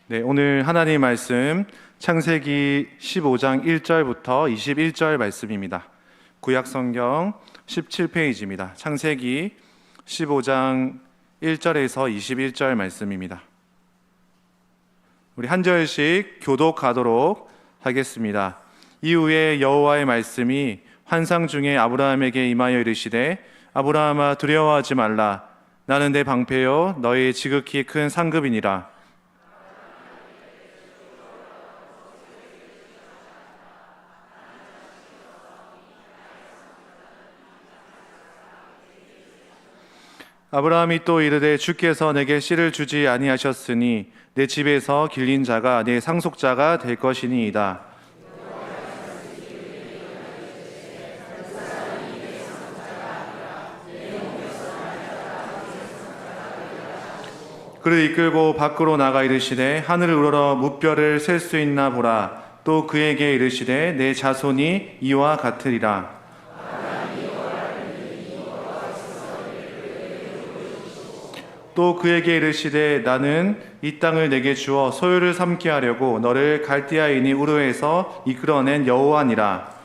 네, 오늘 하나님 말씀 창세기 15장 1절부터 21절 말씀입니다. 구약 성경 17페이지입니다. 창세기 15장 1절에서 21절 말씀입니다. 우리 한 절씩 교독하도록 하겠습니다. 이후에 여호와의 말씀이 환상 중에 아브라함에게 임하여 이르시되 아브라함아 두려워하지 말라. 나는 내 방패요 너의 지극히 큰 상급이니라. 아브라함이 또 이르되 주께서 내게 씨를 주지 아니하셨으니 내 집에서 길린 자가 내 상속자가 될 것이니이다. 그를 이끌고 밖으로 나가 이르시되 하늘을 우러러 무뼈를 셀 수 있나 보라. 또 그에게 이르시되 내 자손이 이와 같으리라. 또 그에게 이르시되 나는 이 땅을 내게 주어 소유를 삼게 하려고 너를 갈대아인이 우르에서 이끌어낸 여호와니라.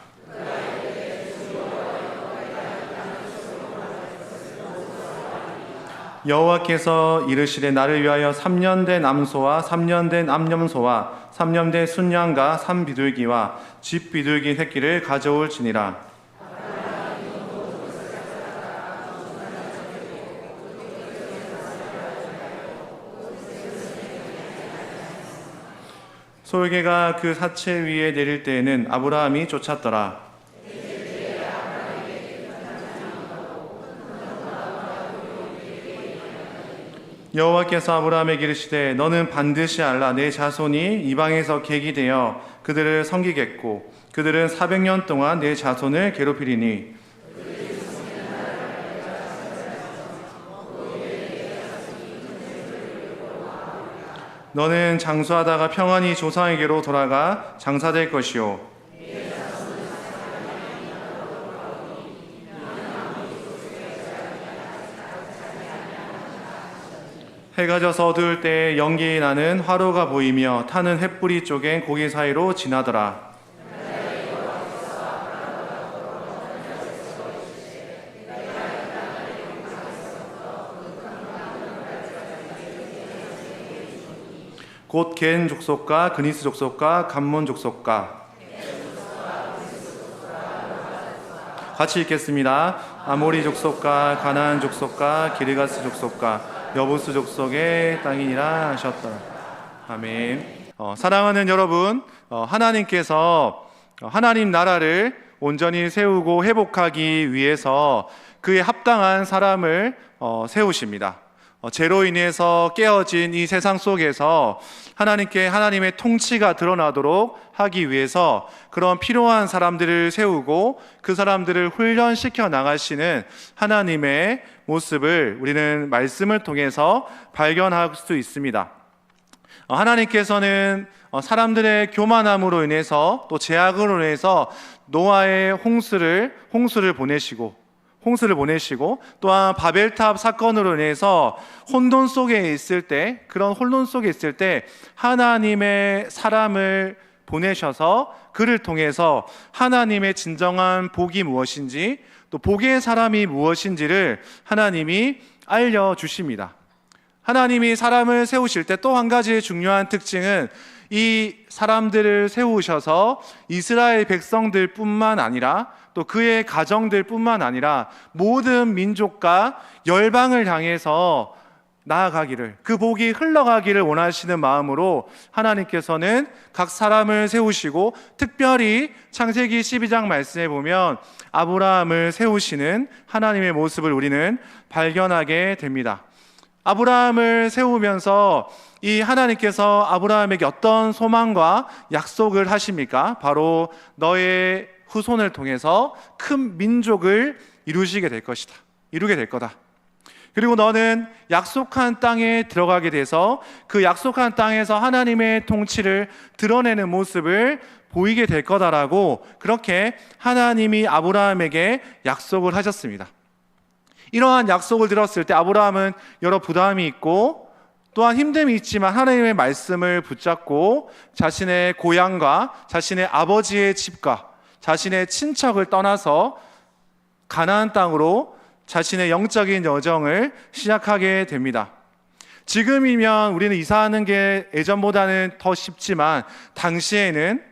여호와께서 이르시되 나를 위하여 3년 된 암소와 3년 된 암염소와 3년 된 순양과 3비둘기와 쥐비둘기 새끼를 가져올지니라. 솔개가 그 사체 위에 내릴 때에는 아브라함이 쫓았더라. 여호와께서 아브라함에게 이르시되 너는 반드시 알라. 내 자손이 이방에서 객이 되어 그들을 섬기겠고 그들은 400년 동안 내 자손을 괴롭히리니 너는 장수하다가 평안히 조상에게로 돌아가 장사될 것이요 해가 져서 어두울 때에 연기 나는 화로가 보이며 타는 횃불이 쪼갠 고기 사이로 지나더라. 곧 겐 족속과 그니스 족속과 감몬 족속과 같이 읽겠습니다. 아모리 족속과 가나안 족속과 기르가스 족속과 여부스 족속의 땅이니라 하셨더라. 아멘. 사랑하는 여러분, 하나님께서 하나님 나라를 온전히 세우고 회복하기 위해서 그에 합당한 사람을 세우십니다. 죄로 인해서 깨어진 이 세상 속에서 하나님께 하나님의 통치가 드러나도록 하기 위해서 그런 필요한 사람들을 세우고 그 사람들을 훈련시켜 나가시는 하나님의 모습을 우리는 말씀을 통해서 발견할 수 있습니다. 하나님께서는 사람들의 교만함으로 인해서 또 제약으로 인해서 노아의 홍수를 보내시고 또한 바벨탑 사건으로 인해서 혼돈 속에 있을 때 하나님의 사람을 보내셔서 그를 통해서 하나님의 진정한 복이 무엇인지 또 복의 사람이 무엇인지를 하나님이 알려주십니다. 하나님이 사람을 세우실 때 또 한 가지 중요한 특징은 이 사람들을 세우셔서 이스라엘 백성들 뿐만 아니라 또 그의 가정들 뿐만 아니라 모든 민족과 열방을 향해서 나아가기를, 그 복이 흘러가기를 원하시는 마음으로 하나님께서는 각 사람을 세우시고 특별히 창세기 12장 말씀에 보면 아브라함을 세우시는 하나님의 모습을 우리는 발견하게 됩니다. 아브라함을 세우면서 이 하나님께서 아브라함에게 어떤 소망과 약속을 하십니까? 바로 너의 후손을 통해서 큰 민족을 이루게 될 거다. 그리고 너는 약속한 땅에 들어가게 돼서 그 약속한 땅에서 하나님의 통치를 드러내는 모습을 보이게 될 거다라고 그렇게 하나님이 아브라함에게 약속을 하셨습니다. 이러한 약속을 들었을 때 아브라함은 여러 부담이 있고 또한 힘듦이 있지만 하나님의 말씀을 붙잡고 자신의 고향과 자신의 아버지의 집과 자신의 친척을 떠나서 가나안 땅으로 자신의 영적인 여정을 시작하게 됩니다. 지금이면 우리는 이사하는 게 예전보다는 더 쉽지만 당시에는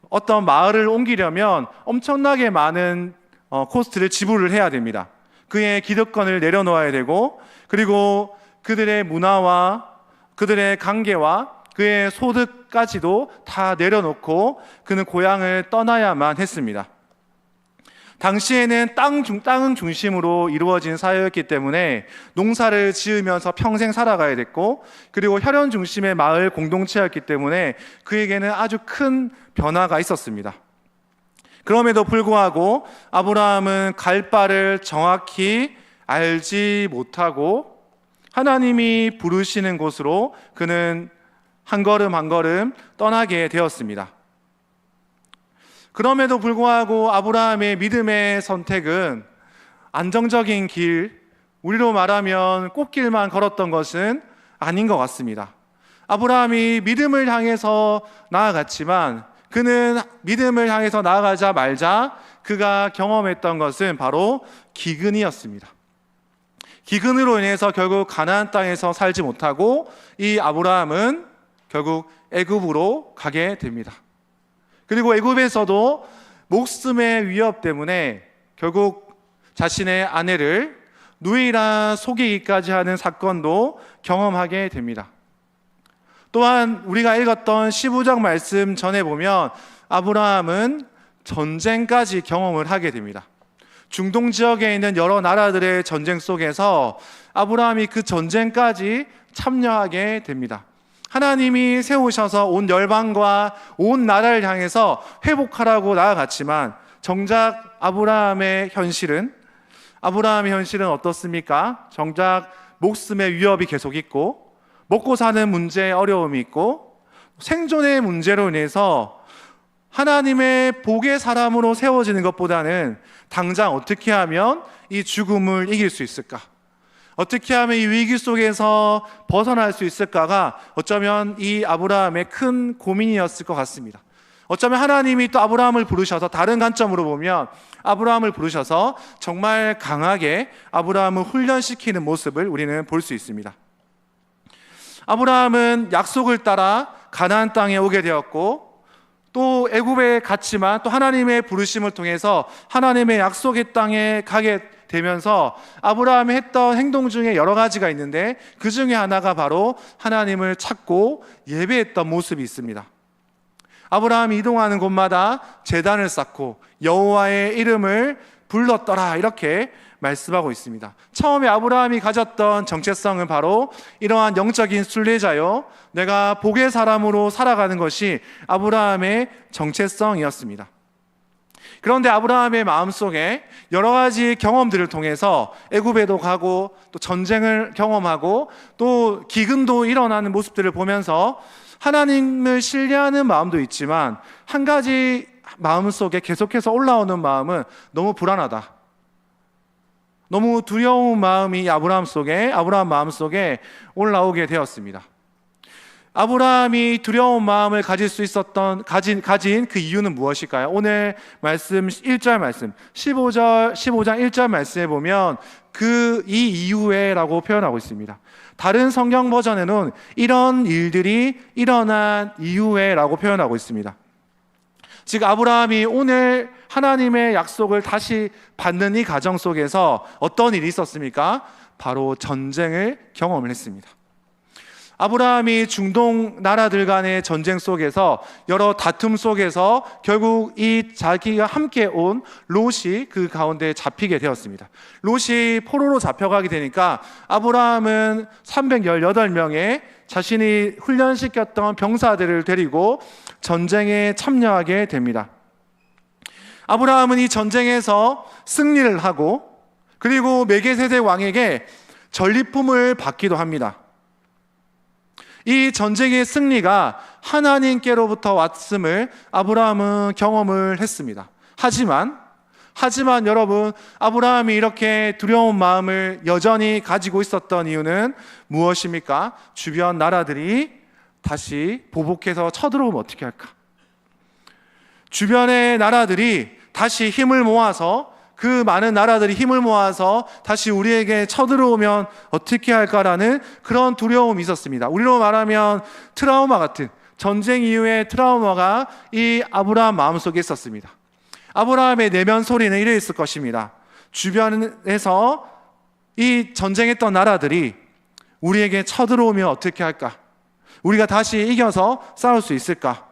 어떤 마을을 옮기려면 엄청나게 많은 코스트를 지불을 해야 됩니다. 그의 기득권을 내려놓아야 되고, 그리고 그들의 문화와 그들의 관계와 그의 소득까지도 다 내려놓고 그는 고향을 떠나야만 했습니다. 당시에는 땅은 중심으로 이루어진 사회였기 때문에 농사를 지으면서 평생 살아가야 됐고, 그리고 혈연 중심의 마을 공동체였기 때문에 그에게는 아주 큰 변화가 있었습니다. 그럼에도 불구하고 아브라함은 갈 바를 정확히 알지 못하고 하나님이 부르시는 곳으로 그는 한 걸음 한 걸음 떠나게 되었습니다. 그럼에도 불구하고 아브라함의 믿음의 선택은 안정적인 길, 우리로 말하면 꽃길만 걸었던 것은 아닌 것 같습니다. 아브라함이 믿음을 향해서 나아갔지만 그는 믿음을 향해서 나아가자 말자 그가 경험했던 것은 바로 기근이었습니다. 기근으로 인해서 결국 가나안 땅에서 살지 못하고 이 아브라함은 결국 애굽으로 가게 됩니다. 그리고 애굽에서도 목숨의 위협 때문에 결국 자신의 아내를 누이라 속이기까지 하는 사건도 경험하게 됩니다. 또한 우리가 읽었던 15장 말씀 전에 보면 아브라함은 전쟁까지 경험을 하게 됩니다. 중동 지역에 있는 여러 나라들의 전쟁 속에서 아브라함이 그 전쟁까지 참여하게 됩니다. 하나님이 세우셔서 온 열방과 온 나라를 향해서 회복하라고 나아갔지만 정작 아브라함의 현실은 어떻습니까? 정작 목숨의 위협이 계속 있고 먹고 사는 문제에 어려움이 있고 생존의 문제로 인해서 하나님의 복의 사람으로 세워지는 것보다는 당장 어떻게 하면 이 죽음을 이길 수 있을까? 어떻게 하면 이 위기 속에서 벗어날 수 있을까가 어쩌면 이 아브라함의 큰 고민이었을 것 같습니다. 어쩌면 하나님이 또 아브라함을 부르셔서 다른 관점으로 보면 아브라함을 부르셔서 정말 강하게 아브라함을 훈련시키는 모습을 우리는 볼 수 있습니다. 아브라함은 약속을 따라 가나안 땅에 오게 되었고 또 애굽에 갔지만 또 하나님의 부르심을 통해서 하나님의 약속의 땅에 가게 되면서 아브라함이 했던 행동 중에 여러 가지가 있는데 그 중에 하나가 바로 하나님을 찾고 예배했던 모습이 있습니다. 아브라함이 이동하는 곳마다 제단을 쌓고 여호와의 이름을 불렀더라 이렇게 말씀하고 있습니다. 처음에 아브라함이 가졌던 정체성은 바로 이러한 영적인 순례자요, 내가 복의 사람으로 살아가는 것이 아브라함의 정체성이었습니다. 그런데 아브라함의 마음속에 여러 가지 경험들을 통해서 애굽에도 가고 또 전쟁을 경험하고 또 기근도 일어나는 모습들을 보면서 하나님을 신뢰하는 마음도 있지만 한 가지 마음속에 계속해서 올라오는 마음은 너무 불안하다, 너무 두려운 마음이 아브라함 마음속에 올라오게 되었습니다. 아브라함이 두려운 마음을 가진 그 이유는 무엇일까요? 오늘 말씀 1절 말씀 15장 1절 말씀에 보면 이 이후에라고 표현하고 있습니다. 다른 성경 버전에는 이런 일들이 일어난 이후에라고 표현하고 있습니다. 즉 아브라함이 오늘 하나님의 약속을 다시 받는 이 과정 속에서 어떤 일이 있었습니까? 바로 전쟁을 경험을 했습니다. 아브라함이 중동 나라들 간의 전쟁 속에서 여러 다툼 속에서 결국 이 자기가 함께 온 롯이 그 가운데 잡히게 되었습니다. 롯이 포로로 잡혀가게 되니까 아브라함은 318명의 자신이 훈련시켰던 병사들을 데리고 전쟁에 참여하게 됩니다. 아브라함은 이 전쟁에서 승리를 하고 그리고 멜기세덱 왕에게 전리품을 받기도 합니다. 이 전쟁의 승리가 하나님께로부터 왔음을 아브라함은 경험을 했습니다. 하지만 하지만 여러분, 아브라함이 이렇게 두려운 마음을 여전히 가지고 있었던 이유는 무엇입니까? 주변 나라들이 다시 보복해서 쳐들어오면 어떻게 할까? 주변의 나라들이 다시 힘을 모아서, 그 많은 나라들이 힘을 모아서 다시 우리에게 쳐들어오면 어떻게 할까라는 그런 두려움이 있었습니다. 우리로 말하면 트라우마 같은, 전쟁 이후의 트라우마가 이 아브라함 마음속에 있었습니다. 아브라함의 내면 소리는 이래 있을 것입니다. 주변에서 이 전쟁했던 나라들이 우리에게 쳐들어오면 어떻게 할까? 우리가 다시 이겨서 싸울 수 있을까?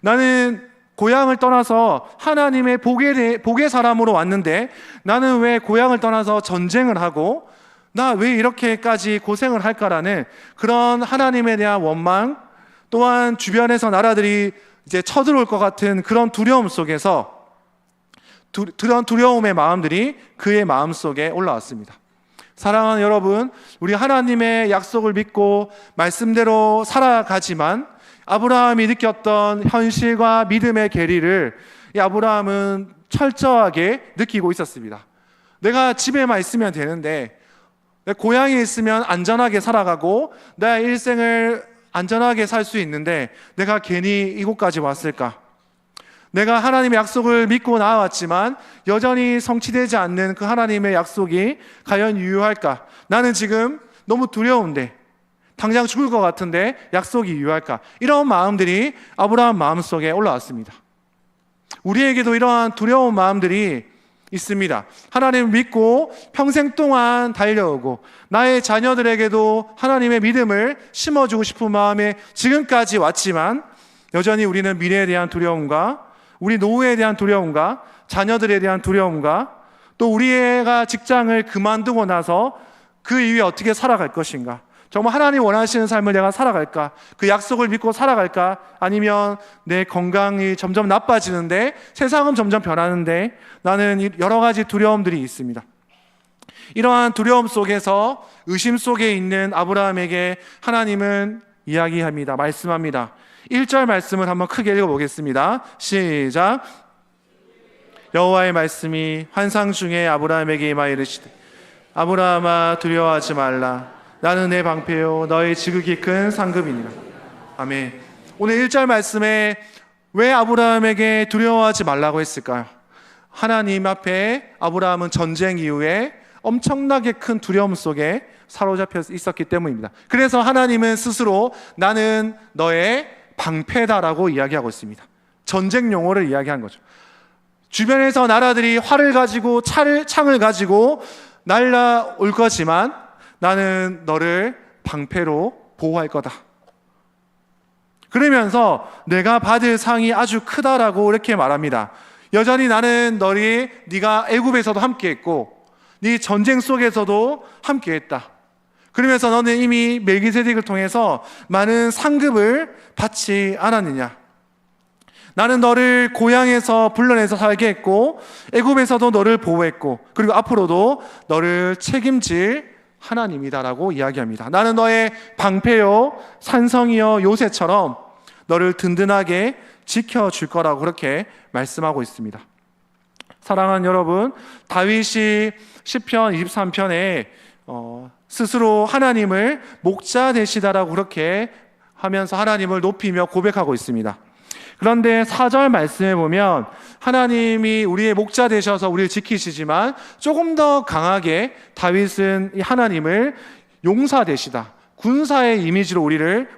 나는 고향을 떠나서 하나님의 복의 사람으로 왔는데 나는 왜 고향을 떠나서 전쟁을 하고 나 왜 이렇게까지 고생을 할까라는 그런 하나님에 대한 원망, 또한 주변에서 나라들이 이제 쳐들어올 것 같은 그런 두려움 속에서 그런 두려움의 마음들이 그의 마음속에 올라왔습니다. 사랑하는 여러분, 우리 하나님의 약속을 믿고 말씀대로 살아가지만 아브라함이 느꼈던 현실과 믿음의 괴리를 이 아브라함은 철저하게 느끼고 있었습니다. 내가 집에만 있으면 되는데, 내 고향에 있으면 안전하게 살아가고 나의 일생을 안전하게 살 수 있는데 내가 괜히 이곳까지 왔을까? 내가 하나님의 약속을 믿고 나아왔지만 여전히 성취되지 않는 그 하나님의 약속이 과연 유효할까? 나는 지금 너무 두려운데, 당장 죽을 것 같은데 약속이 유효할까? 이런 마음들이 아브라함 마음속에 올라왔습니다. 우리에게도 이러한 두려운 마음들이 있습니다. 하나님을 믿고 평생 동안 달려오고 나의 자녀들에게도 하나님의 믿음을 심어주고 싶은 마음에 지금까지 왔지만 여전히 우리는 미래에 대한 두려움과 우리 노후에 대한 두려움과 자녀들에 대한 두려움과 또 우리가 직장을 그만두고 나서 그 이후에 어떻게 살아갈 것인가, 정말 하나님 원하시는 삶을 내가 살아갈까, 그 약속을 믿고 살아갈까, 아니면 내 건강이 점점 나빠지는데 세상은 점점 변하는데 나는 여러 가지 두려움들이 있습니다. 이러한 두려움 속에서 의심 속에 있는 아브라함에게 하나님은 이야기합니다. 말씀합니다. 1절 말씀을 한번 크게 읽어보겠습니다. 시작. 여호와의 말씀이 환상 중에 아브라함에게 임하여 이르시되 아브라함아 두려워하지 말라. 나는 내 방패요 너의 지극히 큰 상급이니라. 아멘. 오늘 1절 말씀에 왜 아브라함에게 두려워하지 말라고 했을까요? 하나님 앞에 아브라함은 전쟁 이후에 엄청나게 큰 두려움 속에 사로잡혀 있었기 때문입니다. 그래서 하나님은 스스로 나는 너의 방패다라고 이야기하고 있습니다. 전쟁 용어를 이야기한 거죠. 주변에서 나라들이 활을 가지고 창을 가지고 날라올 거지만 나는 너를 방패로 보호할 거다. 그러면서 내가 받을 상이 아주 크다라고 이렇게 말합니다. 여전히 나는 네가 애굽에서도 함께했고 네 전쟁 속에서도 함께했다. 그러면서 너는 이미 멜기세덱을 통해서 많은 상급을 받지 않았느냐. 나는 너를 고향에서 불러내서 살게 했고 애굽에서도 너를 보호했고 그리고 앞으로도 너를 책임질 하나님이다라고 이야기합니다. 나는 너의 방패요 산성이요 요새처럼 너를 든든하게 지켜줄 거라고 그렇게 말씀하고 있습니다. 사랑하는 여러분, 다윗이 시편 23편에 스스로 하나님을 목자 되시다라고 그렇게 하면서 하나님을 높이며 고백하고 있습니다. 그런데 4절 말씀에 보면 하나님이 우리의 목자 되셔서 우리를 지키시지만 조금 더 강하게 다윗은 이 하나님을 용사 되시다, 군사의 이미지로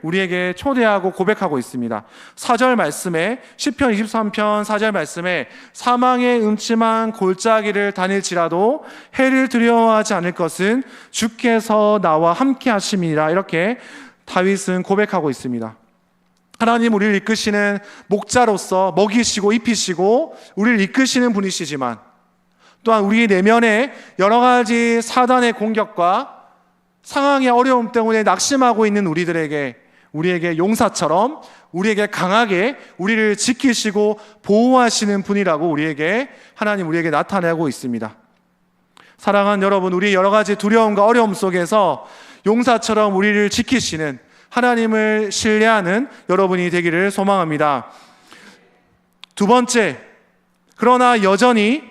우리에게 초대하고 고백하고 있습니다. 4절 말씀에 시편 23편 4절 말씀에 사망의 음침한 골짜기를 다닐지라도 해를 두려워하지 않을 것은 주께서 나와 함께 하심이라, 이렇게 다윗은 고백하고 있습니다. 하나님 우리를 이끄시는 목자로서 먹이시고 입히시고 우리를 이끄시는 분이시지만 또한 우리 내면에 여러 가지 사단의 공격과 상황의 어려움 때문에 낙심하고 있는 우리에게 용사처럼 우리에게 강하게 우리를 지키시고 보호하시는 분이라고 하나님 우리에게 나타내고 있습니다. 사랑하는 여러분, 우리 여러 가지 두려움과 어려움 속에서 용사처럼 우리를 지키시는 하나님을 신뢰하는 여러분이 되기를 소망합니다. 두 번째, 그러나 여전히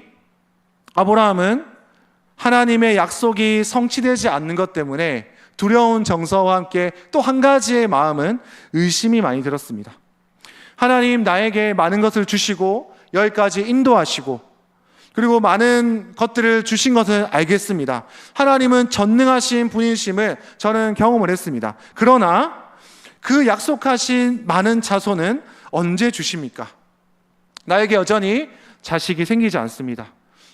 아브라함은 하나님의 약속이 성취되지 않는 것 때문에 두려운 정서와 함께 또 한 가지의 마음은 의심이 많이 들었습니다. 하나님, 나에게 많은 것을 주시고 여기까지 인도하시고 그리고 많은 것들을 주신 것은 알겠습니다. 하나님은 전능하신 분이심을 저는 경험을 했습니다. 그러나 그 약속하신 많은 자손은 언제 주십니까? 나에게 여전히 자식이 생기지 않습니다.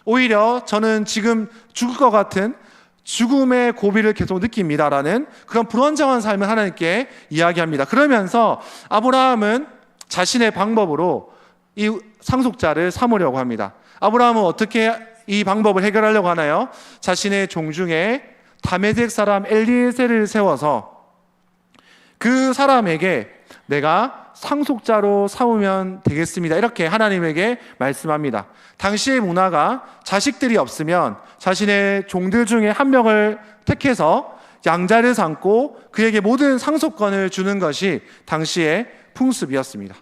오히려 저는 지금 죽을 것 같은 죽음의 고비를 계속 느낍니다라는 그런 불안정한 삶을 하나님께 이야기합니다. 그러면서 아브라함은 자신의 방법으로 이 상속자를 삼으려고 합니다. 아브라함은 어떻게 이 방법을 해결하려고 하나요? 자신의 종 중에 다메섹 사람 엘리에셀을 세워서 그 사람에게 내가 상속자로 삼으면 되겠습니다, 이렇게 하나님에게 말씀합니다. 당시의 문화가 자식들이 없으면 자신의 종들 중에 한 명을 택해서 양자를 삼고 그에게 모든 상속권을 주는 것이 당시의 풍습이었습니다.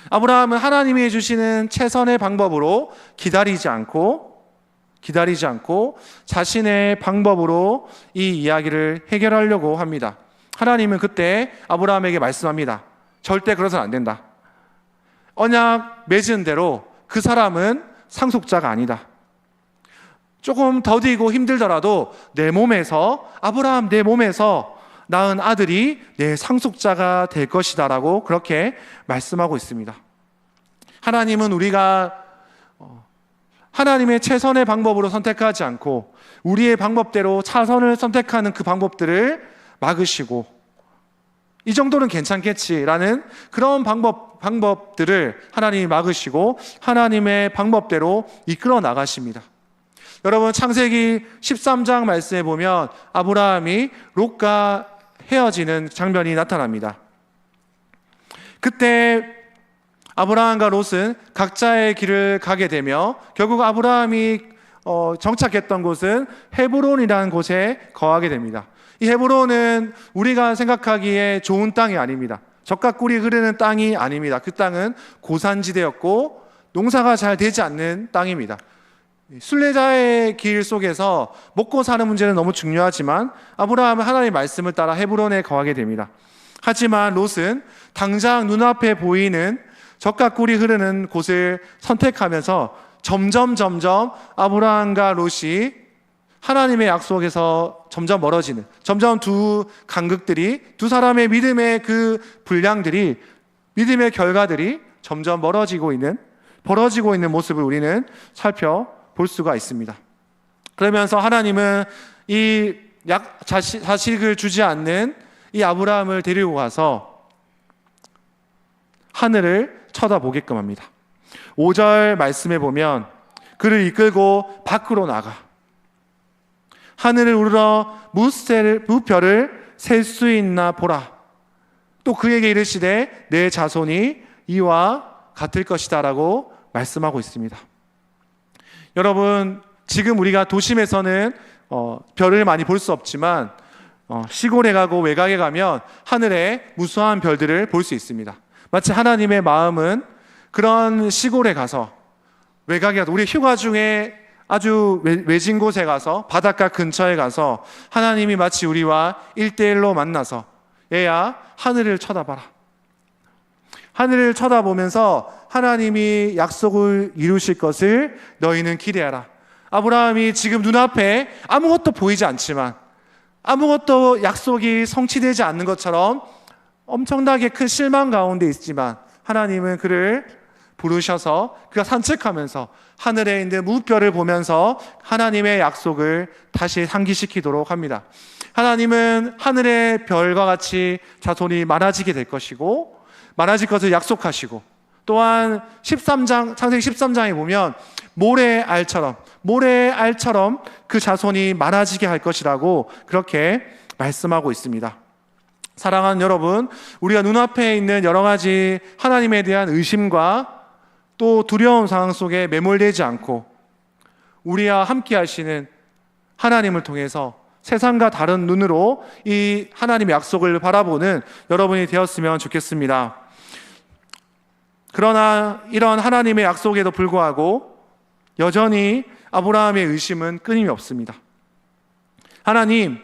아브라함은 하나님이 주시는 최선의 방법으로 기다리지 않고 자신의 방법으로 이 이야기를 해결하려고 합니다. 하나님은 그때 아브라함에게 말씀합니다. 절대 그래서는 안 된다. 언약 맺은 대로 그 사람은 상속자가 아니다. 조금 더디고 힘들더라도 아브라함 내 몸에서 낳은 아들이 내 상속자가 될 것이다 라고 그렇게 말씀하고 있습니다. 하나님은 우리가 하나님의 최선의 방법으로 선택하지 않고 우리의 방법대로 차선을 선택하는 그 방법들을 막으시고 이 정도는 괜찮겠지라는 그런 방법들을 하나님이 막으시고 하나님의 방법대로 이끌어 나가십니다. 여러분, 창세기 13장 말씀에 보면 아브라함이 롯과 헤어지는 장면이 나타납니다. 그때 아브라함과 롯은 각자의 길을 가게 되며 결국 아브라함이 정착했던 곳은 헤브론이라는 곳에 거하게 됩니다. 이 헤브론은 우리가 생각하기에 좋은 땅이 아닙니다. 젖과 꿀이 흐르는 땅이 아닙니다. 그 땅은 고산지대였고 농사가 잘 되지 않는 땅입니다. 순례자의 길 속에서 먹고 사는 문제는 너무 중요하지만 아브라함은 하나님의 말씀을 따라 헤브론에 거하게 됩니다. 하지만 롯은 당장 눈앞에 보이는 젖과 꿀이 흐르는 곳을 선택하면서 점점 아브라함과 롯이 하나님의 약속에서 점점 멀어지는, 점점 두 사람의 믿음의 그 분량들이, 믿음의 결과들이 점점 벌어지고 있는 모습을 우리는 살펴볼 수가 있습니다. 그러면서 하나님은 이 자식을 주지 않는 이 아브라함을 데리고 가서 하늘을 쳐다보게끔 합니다. 5절 말씀에 보면 그를 이끌고 밖으로 나가 하늘을 우러러 무별을 셀 수 있나 보라. 또 그에게 이르시되 내 자손이 이와 같을 것이다 라고 말씀하고 있습니다. 여러분, 지금 우리가 도심에서는 별을 많이 볼 수 없지만 시골에 가고 외곽에 가면 하늘에 무수한 별들을 볼 수 있습니다. 마치 하나님의 마음은 그런 시골에 가서, 외곽에 가서, 우리 휴가 중에 아주 외진 곳에 가서, 바닷가 근처에 가서 하나님이 마치 우리와 1대1로 만나서 얘야 하늘을 쳐다봐라. 하늘을 쳐다보면서 하나님이 약속을 이루실 것을 너희는 기대하라. 아브라함이 지금 눈앞에 아무것도 보이지 않지만, 아무것도 약속이 성취되지 않는 것처럼 엄청나게 큰 실망 가운데 있지만 하나님은 그를 부르셔서 그가 산책하면서 하늘에 있는 무별을 보면서 하나님의 약속을 다시 상기시키도록 합니다. 하나님은 하늘의 별과 같이 자손이 많아지게 될 것이고 많아질 것을 약속하시고, 또한 창세기 13장에 보면 모래알처럼 그 자손이 많아지게 할 것이라고 그렇게 말씀하고 있습니다. 사랑하는 여러분, 우리가 눈앞에 있는 여러 가지 하나님에 대한 의심과 또 두려운 상황 속에 매몰되지 않고 우리와 함께 하시는 하나님을 통해서 세상과 다른 눈으로 이 하나님의 약속을 바라보는 여러분이 되었으면 좋겠습니다. 그러나 이런 하나님의 약속에도 불구하고 여전히 아브라함의 의심은 끊임이 없습니다. 하나님,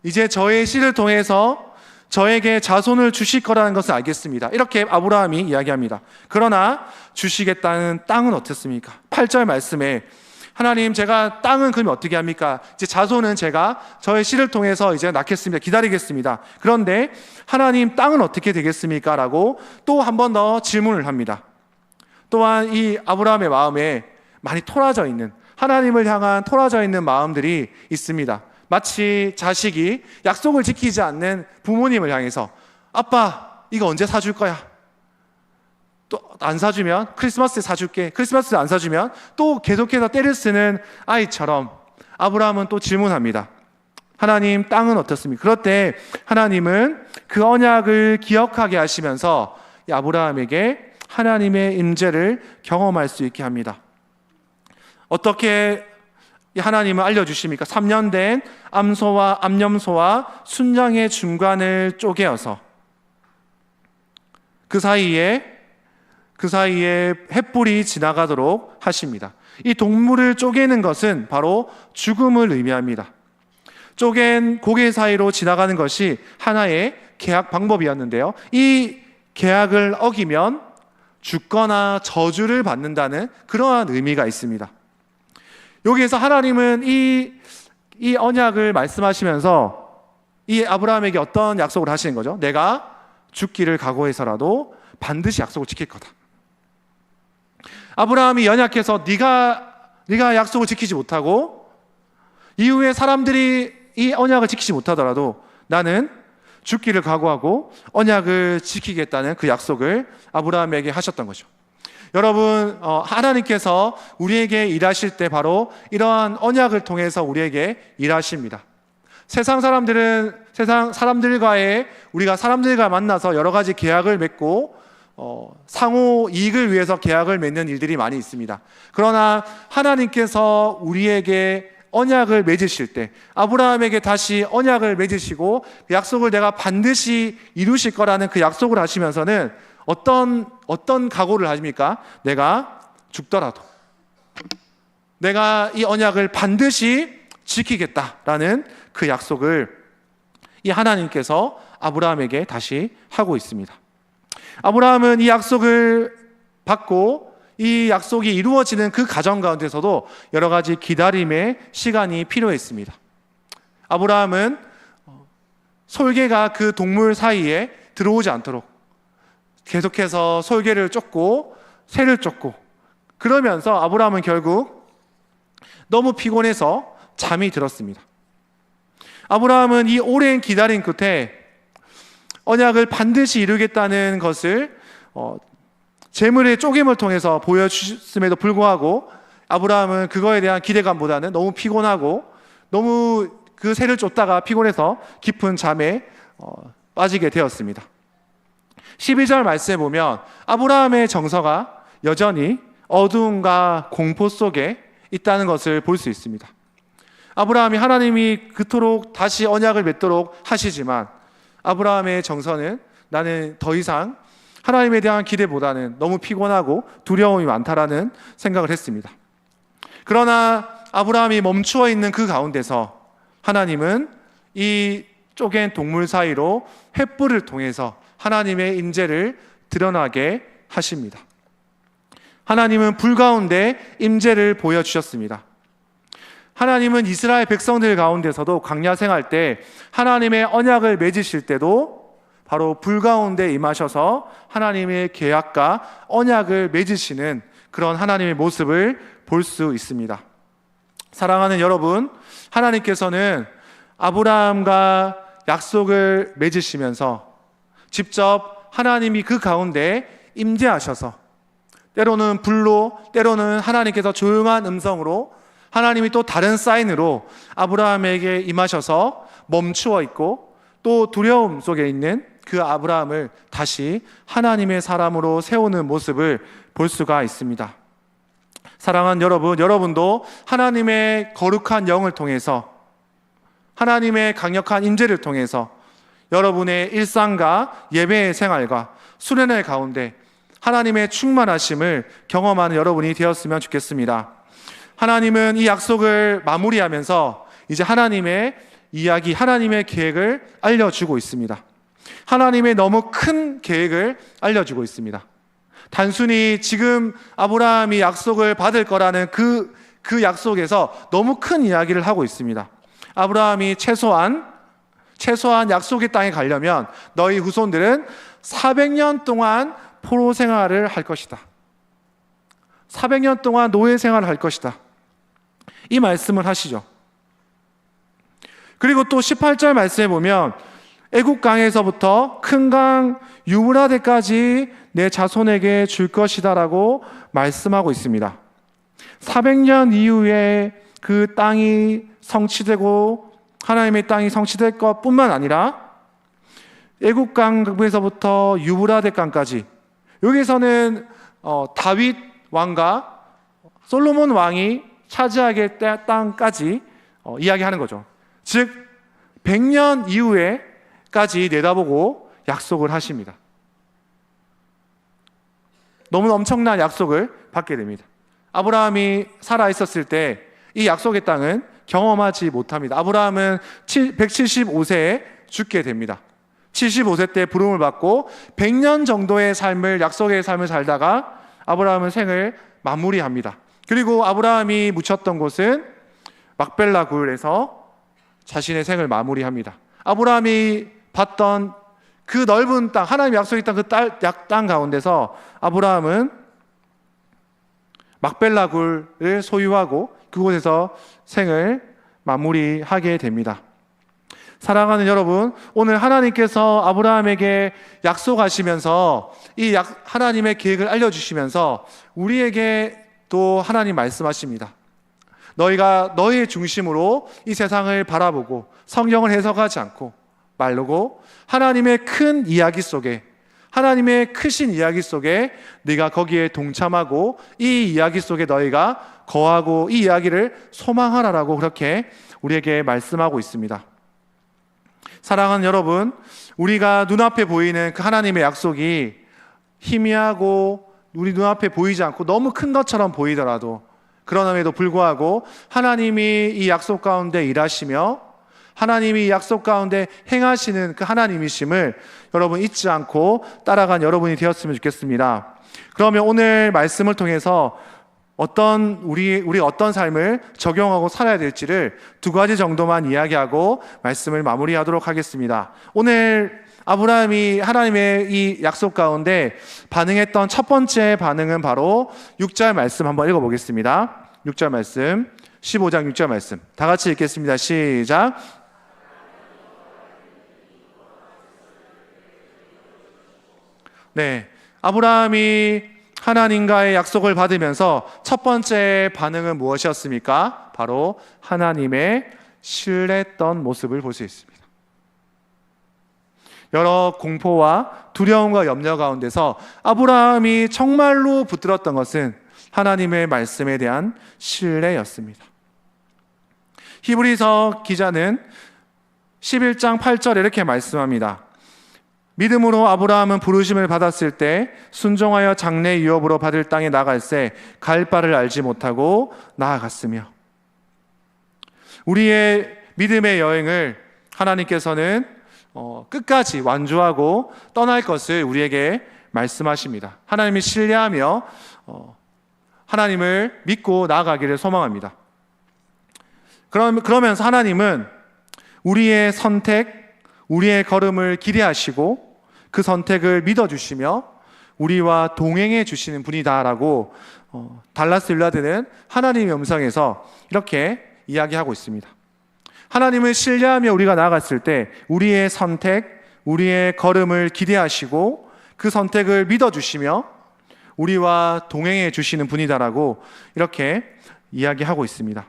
이제 저의 씨를 통해서 저에게 자손을 주실 거라는 것을 알겠습니다. 이렇게 아브라함이 이야기합니다. 그러나 주시겠다는 땅은 어떻습니까? 8절 말씀에 하나님, 제가 땅은 그러면 어떻게 합니까? 이제 자손은 제가 저의 씨를 통해서 이제 낳겠습니다. 기다리겠습니다. 그런데 하나님, 땅은 어떻게 되겠습니까? 라고 또 한 번 더 질문을 합니다. 또한 이 아브라함의 마음에 많이 토라져 있는, 하나님을 향한 토라져 있는 마음들이 있습니다. 마치 자식이 약속을 지키지 않는 부모님을 향해서 아빠, 이거 언제 사줄 거야? 또 안 사주면 크리스마스에 사줄게. 크리스마스에 안 사주면 또 계속해서 때를 쓰는 아이처럼 아브라함은 또 질문합니다. 하나님, 땅은 어떻습니까? 그럴 때 하나님은 그 언약을 기억하게 하시면서 이 아브라함에게 하나님의 임재를 경험할 수 있게 합니다. 어떻게 하나님은 알려주십니까? 3년 된 암염소와 순양의 중간을 쪼개어서 그 사이에 횃불이 지나가도록 하십니다. 이 동물을 쪼개는 것은 바로 죽음을 의미합니다. 쪼갠 고개 사이로 지나가는 것이 하나의 계약 방법이었는데요. 이 계약을 어기면 죽거나 저주를 받는다는 그러한 의미가 있습니다. 여기에서 하나님은 이 언약을 말씀하시면서 이 아브라함에게 어떤 약속을 하시는 거죠? 내가 죽기를 각오해서라도 반드시 약속을 지킬 거다. 아브라함이 연약해서 네가 약속을 지키지 못하고 이후에 사람들이 이 언약을 지키지 못하더라도 나는 죽기를 각오하고 언약을 지키겠다는 그 약속을 아브라함에게 하셨던 거죠. 여러분, 하나님께서 우리에게 일하실 때 바로 이러한 언약을 통해서 우리에게 일하십니다. 세상 사람들과의 우리가 사람들과 만나서 여러 가지 계약을 맺고 상호 이익을 위해서 계약을 맺는 일들이 많이 있습니다. 그러나 하나님께서 우리에게 언약을 맺으실 때 아브라함에게 다시 언약을 맺으시고 그 약속을 내가 반드시 이루실 거라는 그 약속을 하시면서는 어떤 각오를 하십니까? 내가 죽더라도 내가 이 언약을 반드시 지키겠다라는 그 약속을 이 하나님께서 아브라함에게 다시 하고 있습니다. 아브라함은 이 약속을 받고 이 약속이 이루어지는 그 과정 가운데서도 여러 가지 기다림의 시간이 필요했습니다. 아브라함은 솔개가 그 동물 사이에 들어오지 않도록 계속해서 솔개를 쫓고 새를 쫓고 그러면서 아브라함은 결국 너무 피곤해서 잠이 들었습니다. 아브라함은 이 오랜 기다림 끝에 언약을 반드시 이루겠다는 것을 재물의 쪼갰을 통해서 보여주셨음에도 불구하고 아브라함은 그거에 대한 기대감보다는 너무 피곤하고 너무 그 새를 쫓다가 피곤해서 깊은 잠에 빠지게 되었습니다. 12절 말씀에 보면 아브라함의 정서가 여전히 어두움과 공포 속에 있다는 것을 볼 수 있습니다. 아브라함이 하나님이 그토록 다시 언약을 맺도록 하시지만 아브라함의 정서는 나는 더 이상 하나님에 대한 기대보다는 너무 피곤하고 두려움이 많다라는 생각을 했습니다. 그러나 아브라함이 멈추어 있는 그 가운데서 하나님은 이 쪼갠 동물 사이로 횃불을 통해서 하나님의 임재를 드러나게 하십니다. 하나님은 불 가운데 임재를 보여주셨습니다. 하나님은 이스라엘 백성들 가운데서도 광야 생활 때 하나님의 언약을 맺으실 때도 바로 불 가운데 임하셔서 하나님의 계약과 언약을 맺으시는 그런 하나님의 모습을 볼 수 있습니다. 사랑하는 여러분, 하나님께서는 아브라함과 약속을 맺으시면서 직접 하나님이 그 가운데 임재하셔서 때로는 불로, 때로는 하나님께서 조용한 음성으로, 하나님이 또 다른 사인으로 아브라함에게 임하셔서 멈추어 있고 또 두려움 속에 있는 그 아브라함을 다시 하나님의 사람으로 세우는 모습을 볼 수가 있습니다. 사랑하는 여러분, 여러분도 하나님의 거룩한 영을 통해서, 하나님의 강력한 임재를 통해서 여러분의 일상과 예배의 생활과 수련회 가운데 하나님의 충만하심을 경험하는 여러분이 되었으면 좋겠습니다. 하나님은 이 약속을 마무리하면서 이제 하나님의 이야기, 하나님의 계획을 알려주고 있습니다. 하나님의 너무 큰 계획을 알려주고 있습니다. 단순히 지금 아브라함이 약속을 받을 거라는 그 약속에서 너무 큰 이야기를 하고 있습니다. 아브라함이 최소한 약속의 땅에 가려면 너희 후손들은 400년 동안 포로 생활을 할 것이다. 400년 동안 노예 생활을 할 것이다. 이 말씀을 하시죠. 그리고 또 18절 말씀에 보면 애굽 강에서부터 큰 강 유브라데까지 내 자손에게 줄 것이다라고 말씀하고 있습니다. 400년 이후에 그 땅이 성취되고 하나님의 땅이 성취될 것뿐만 아니라 애굽 강에서부터 유브라데 강까지, 여기서는 다윗 왕과 솔로몬 왕이 차지하게 될 땅까지 이야기하는 거죠. 즉 100년 이후에까지 내다보고 약속을 하십니다. 너무 엄청난 약속을 받게 됩니다. 아브라함이 살아있었을 때 이 약속의 땅은 경험하지 못합니다. 아브라함은 175세에 죽게 됩니다. 75세 때 부름을 받고 100년 정도의 삶을, 약속의 삶을 살다가 아브라함은 생을 마무리합니다. 그리고 아브라함이 묻혔던 곳은 막벨라 굴에서 자신의 생을 마무리합니다. 아브라함이 봤던 그 넓은 땅, 하나님의 약속의 땅, 그 땅 가운데서 아브라함은 막벨라 굴을 소유하고 그곳에서 생을 마무리하게 됩니다. 사랑하는 여러분, 오늘 하나님께서 아브라함에게 약속하시면서 하나님의 계획을 알려주시면서 우리에게 또 하나님 말씀하십니다. 너희가 너희의 중심으로 이 세상을 바라보고 성경을 해석하지 않고 말고 하나님의 큰 이야기 속에, 하나님의 크신 이야기 속에 네가 거기에 동참하고 이 이야기 속에 너희가 거하고 이 이야기를 소망하라라고 그렇게 우리에게 말씀하고 있습니다. 사랑하는 여러분, 우리가 눈앞에 보이는 그 하나님의 약속이 희미하고 우리 눈앞에 보이지 않고 너무 큰 것처럼 보이더라도, 그러남에도 불구하고 하나님이 이 약속 가운데 일하시며 하나님이 이 약속 가운데 행하시는 그 하나님이심을 여러분 잊지 않고 따라간 여러분이 되었으면 좋겠습니다. 그러면 오늘 말씀을 통해서 우리 어떤 삶을 적용하고 살아야 될지를 두 가지 정도만 이야기하고 말씀을 마무리하도록 하겠습니다. 오늘 아브라함이 하나님의 이 약속 가운데 반응했던 첫 번째 반응은 바로 6절 말씀 한번 읽어보겠습니다. 6절 말씀, 15장 6절 말씀 다 같이 읽겠습니다. 시작. 네, 아브라함이 하나님과의 약속을 받으면서 첫 번째 반응은 무엇이었습니까? 바로 하나님의 신뢰했던 모습을 볼 수 있습니다. 여러 공포와 두려움과 염려 가운데서 아브라함이 정말로 붙들었던 것은 하나님의 말씀에 대한 신뢰였습니다. 히브리서 기자는 11장 8절에 이렇게 말씀합니다. 믿음으로 아브라함은 부르심을 받았을 때 순종하여 장래 유업으로 받을 땅에 나갈새 갈 바를 알지 못하고 나아갔으며, 우리의 믿음의 여행을 하나님께서는 끝까지 완주하고 떠날 것을 우리에게 말씀하십니다. 하나님을 신뢰하며 하나님을 믿고 나아가기를 소망합니다. 그러면서 하나님은 우리의 선택, 우리의 걸음을 기대하시고 그 선택을 믿어주시며 우리와 동행해 주시는 분이다라고 달라스 윌라드는 하나님의 음성에서 이렇게 이야기하고 있습니다. 하나님을 신뢰하며 우리가 나아갔을 때 우리의 선택, 우리의 걸음을 기대하시고 그 선택을 믿어주시며 우리와 동행해 주시는 분이다라고 이렇게 이야기하고 있습니다.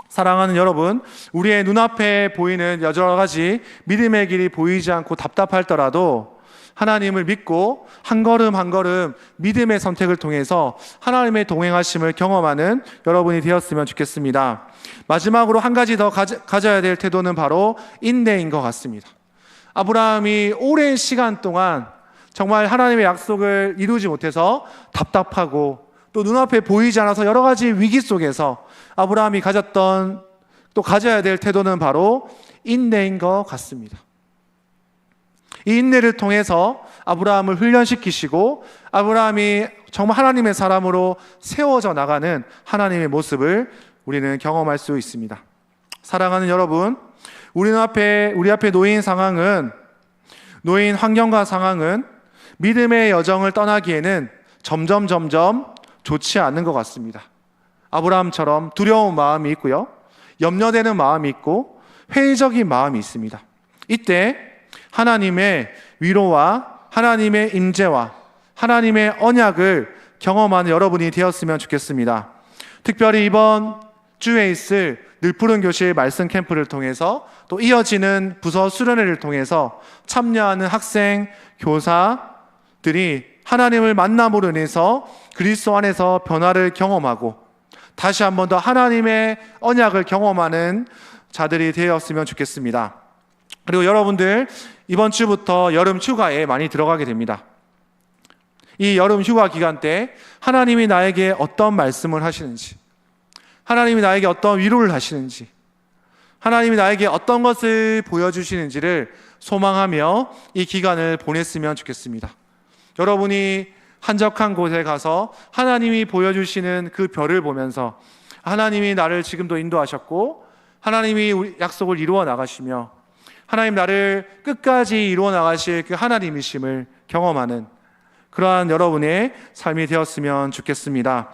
사랑하는 여러분, 우리의 눈앞에 보이는 여러 가지 믿음의 길이 보이지 않고 답답할더라도 하나님을 믿고 한 걸음 한 걸음 믿음의 선택을 통해서 하나님의 동행하심을 경험하는 여러분이 되었으면 좋겠습니다. 마지막으로 한 가지 더 가져야 될 태도는 바로 인내인 것 같습니다. 아브라함이 오랜 시간 동안 정말 하나님의 약속을 이루지 못해서 답답하고 또 눈앞에 보이지 않아서 여러 가지 위기 속에서 아브라함이 가졌던 또 가져야 될 태도는 바로 인내인 것 같습니다. 이 인내를 통해서 아브라함을 훈련시키시고 아브라함이 정말 하나님의 사람으로 세워져 나가는 하나님의 모습을 우리는 경험할 수 있습니다. 사랑하는 여러분, 우리 앞에 놓인 상황은, 놓인 환경과 상황은 믿음의 여정을 떠나기에는 점점 좋지 않은 것 같습니다. 아브라함처럼 두려운 마음이 있고요, 염려되는 마음이 있고 회의적인 마음이 있습니다. 이때 하나님의 위로와 하나님의 임재와 하나님의 언약을 경험하는 여러분이 되었으면 좋겠습니다. 특별히 이번 주에 있을 늘푸른 교실 말씀 캠프를 통해서 또 이어지는 부서 수련회를 통해서 참여하는 학생, 교사들이 하나님을 만남으로 인해서 그리스도 안에서 변화를 경험하고 다시 한 번 더 하나님의 언약을 경험하는 자들이 되었으면 좋겠습니다. 그리고 여러분들 이번 주부터 여름 휴가에 많이 들어가게 됩니다. 이 여름 휴가 기간 때 하나님이 나에게 어떤 말씀을 하시는지, 하나님이 나에게 어떤 위로를 하시는지, 하나님이 나에게 어떤 것을 보여주시는지를 소망하며 이 기간을 보냈으면 좋겠습니다. 여러분이 한적한 곳에 가서 하나님이 보여주시는 그 별을 보면서 하나님이 나를 지금도 인도하셨고 하나님이 우리 약속을 이루어 나가시며 하나님 나를 끝까지 이루어 나가실 그 하나님이심을 경험하는 그러한 여러분의 삶이 되었으면 좋겠습니다.